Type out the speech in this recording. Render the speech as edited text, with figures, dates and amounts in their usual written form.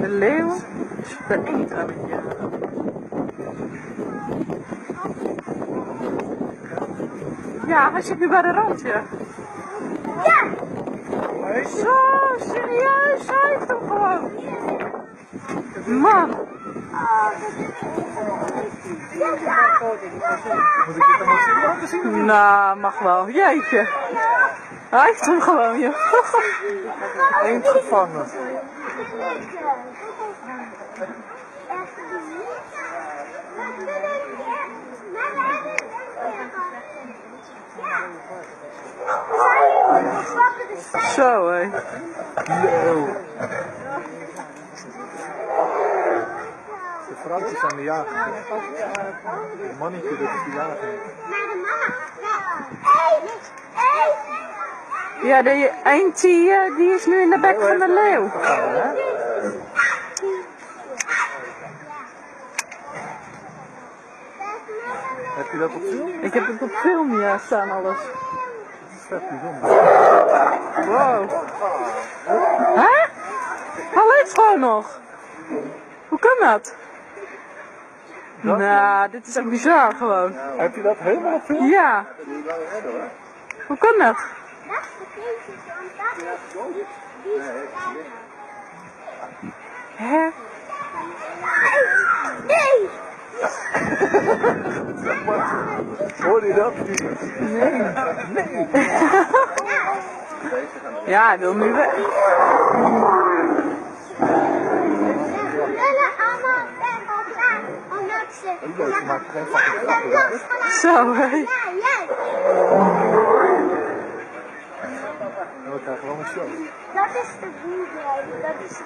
De leeuw is de eend aan het jagen. Ja, hij zit nu bij de rand, ja. Ja! Zo, serieus? Hij heeft hem gewoon. Man. Moet ik dit dan laten zien? Nou, mag wel. Jeetje. Hij heeft hem gewoon, joh. Eend gevangen. Zo, hé. Leeuw. De vrouwtjes aan de jager. Het mannetje dat is de jager. Maar de mama. Ja, de eend die is nu in de bek van de leeuw. Heb je dat op film? Ik heb het op film, ja, staan alles. Dat is vet bijzonder. Wow. Hè? Hij leeft gewoon nog. Hoe kan dat? Nou, dit is echt bizar gewoon. Heb je dat helemaal op film? Ja. Hoe kan dat? Dat is de kindjes, want dat is Hè? Nee! Hoorde je dat? Nee. Ja, hij wil nu weg. We willen allemaal weg opgaan, omdat ze... Leuk, maar geen fucking Dat last van haar. Zo, hé. Ja, jij. En we krijgen wel een show. Dat is de boerderij, dat is...